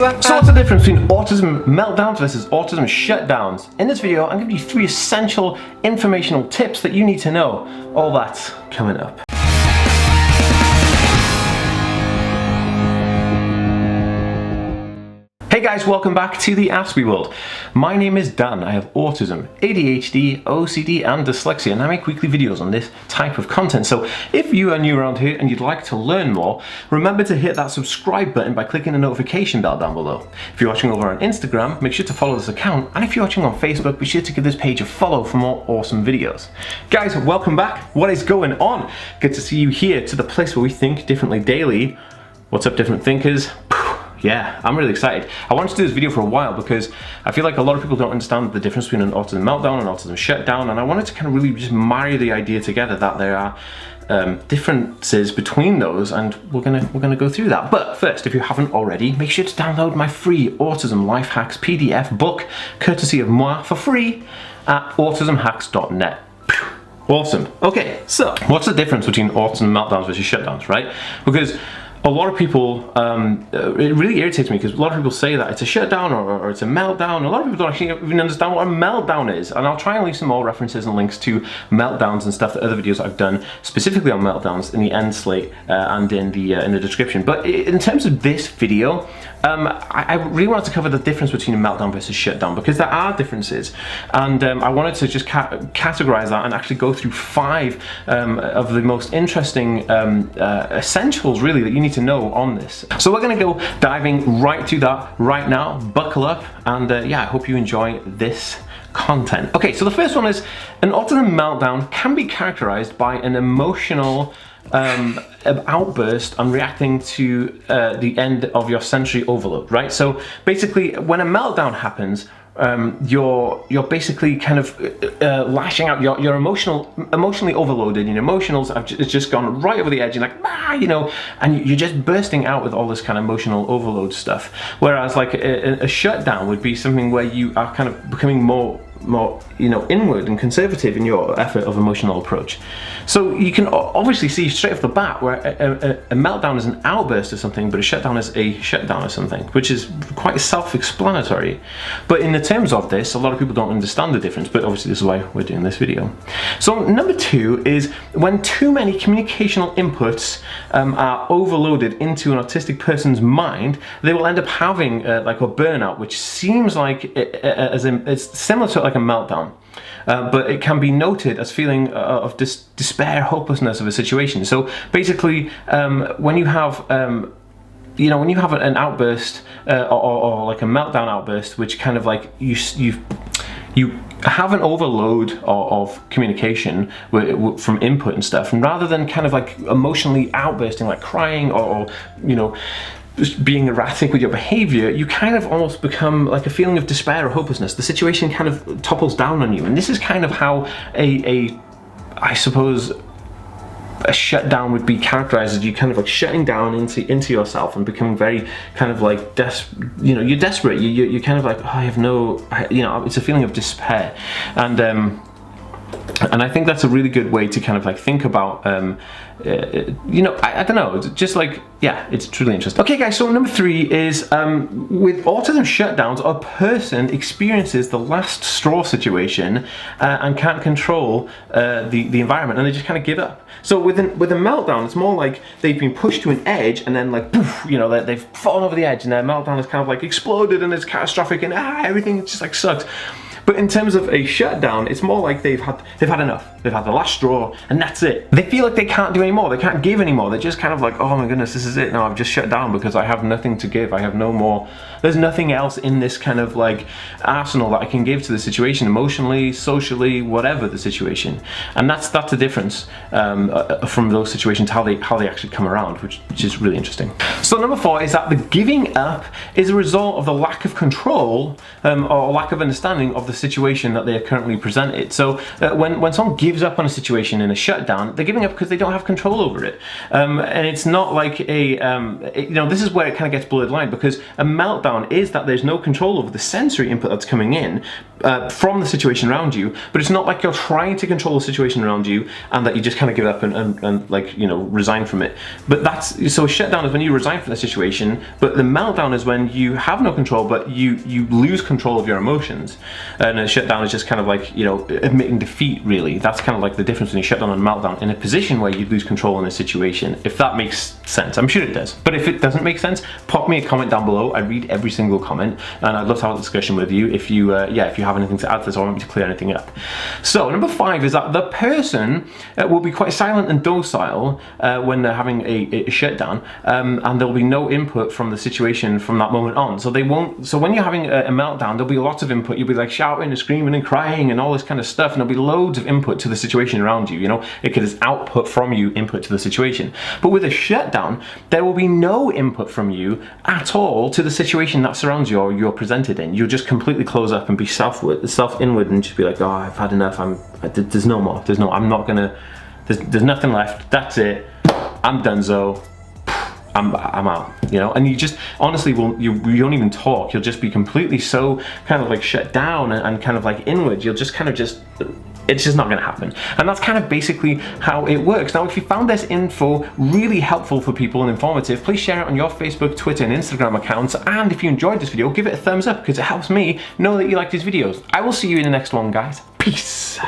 So what's the difference between autism meltdowns versus autism shutdowns? In this video, I'm going to give you 3 essential informational tips that you need to know. All that's coming up. Hey guys, welcome back to the Autistc world. My name is Dan. I have autism, ADHD, OCD and dyslexia, and I make weekly videos on this type of content. So if you are new around here and you'd like to learn more, remember to hit that subscribe button by clicking the notification bell down below. If you're watching over on Instagram, make sure to follow this account, and if you're watching on Facebook, be sure to give this page a follow for more awesome videos. Guys, welcome back. What is going on? Good to see you here to the place where we think differently daily. What's up, different thinkers? Yeah, I'm really excited. I wanted to do this video for a while because I feel like a lot of people don't understand the difference between an autism meltdown and autism shutdown, and I wanted to kind of really just marry the idea together that there are differences between those, and we're gonna go through that. But first, if you haven't already, make sure to download my free Autism Life Hacks PDF book, courtesy of moi, for free at autismhacks.net. Awesome. Okay, so what's the difference between autism meltdowns versus shutdowns, right? Because a lot of people, it really irritates me because a lot of people say that it's a shutdown or it's a meltdown. A lot of people don't actually even understand what a meltdown is, and I'll try and leave some more references and links to meltdowns and stuff, that other videos I've done specifically on meltdowns in the end slate and in the description. But in terms of this video, I really wanted to cover the difference between a meltdown versus shutdown, because there are differences, and I wanted to just categorize that and actually go through 5 of the most interesting essentials really that you need to know on this. So we're going to go diving right to that right now. Buckle up, and yeah, I hope you enjoy this content. Okay, so the first one is an autism meltdown can be characterized by an emotional outburst and reacting to the end of your sensory overload, right? So basically, when a meltdown happens, you're basically kind of lashing out. You're emotionally overloaded. Your emotionals have just gone right over the edge. You're like, you know, and you're just bursting out with all this kind of emotional overload stuff. Whereas like a shutdown would be something where you are kind of becoming more inward and conservative in your effort of emotional approach. So you can obviously see straight off the bat where a meltdown is an outburst of something, but a shutdown is a shutdown of something, which is quite self-explanatory. But in the terms of this, a lot of people don't understand the difference, but obviously this is why we're doing this video. So number 2 is when too many communicational inputs are overloaded into an autistic person's mind, they will end up having like a burnout, which seems like it's similar to like a meltdown, but it can be noted as feeling of despair, hopelessness of a situation. So basically, when you have when you have an outburst or like a meltdown outburst, which kind of like you have an overload of communication from input and stuff, and rather than kind of like emotionally outbursting, like crying or just being erratic with your behavior, you kind of almost become like a feeling of despair or hopelessness. The situation kind of topples down on you, and this is kind of how I suppose a shutdown would be characterized, as you kind of like shutting down into yourself and becoming very kind of like you're desperate. You're kind of like, oh, I have no, it's a feeling of despair, and I think that's a really good way to kind of like think about I don't know, just like, yeah, it's truly interesting. Okay guys, so number 3 is with autism shutdowns, a person experiences the last straw situation and can't control the environment, and they just kind of give up. So with a meltdown, it's more like they've been pushed to an edge, and then like poof, they've fallen over the edge, and their meltdown is kind of like exploded, and it's catastrophic, and everything just like sucks. But in terms of a shutdown, it's more like they've had enough. They've had the last straw, and that's it. They feel like they can't do any more. They can't give anymore. They're just kind of like, oh my goodness, this is it. Now I've just shut down because I have nothing to give. I have no more. There's nothing else in this kind of like arsenal that I can give to the situation, emotionally, socially, whatever the situation. And that's the difference from those situations, how they actually come around, which is really interesting. So number 4 is that the giving up is a result of the lack of control or lack of understanding of the situation that they are currently presented. So when someone gives up on a situation in a shutdown, they're giving up because they don't have control over it. And it's not like this is where it kind of gets blurred line, because a meltdown is that there's no control over the sensory input that's coming in from the situation around you, but it's not like you're trying to control the situation around you and that you just kind of give up and like, you know, resign from it. But so a shutdown is when you resign from the situation, but the meltdown is when you have no control, but you lose control of your emotions. And a shutdown is just kind of like, you know, admitting defeat, really. That's kind of like the difference between a shutdown and a meltdown, in a position where you lose control in a situation, if that makes sense. I'm sure it does. But if it doesn't make sense, pop me a comment down below. I read every single comment, and I'd love to have a discussion with you if you if you have anything to add to this, or want me to clear anything up. So number 5 is that the person will be quite silent and docile when they're having a shutdown, and there'll be no input from the situation from that moment on. So they won't. So when you're having a meltdown, there'll be lots of input. You'll be like shouting and screaming and crying and all this kind of stuff, and there'll be loads of input to the situation around you. You know, it could just output from you input to the situation. But with a shutdown, there will be no input from you at all to the situation that surrounds you or you're presented in. You'll just completely close up and be self-inward and just be like, oh, I've had enough. There's no more. I'm not gonna. There's nothing left. That's it. I'm donezo. I'm out, you know. And you just honestly you don't even talk. You'll just be completely so kind of like shut down and kind of like inward. You'll just kind of it's just not going to happen. And that's kind of basically how it works. Now, if you found this info really helpful for people and informative, please share it on your Facebook, Twitter, and Instagram accounts. And if you enjoyed this video, give it a thumbs up, because it helps me know that you like these videos. I will see you in the next one, guys. Peace.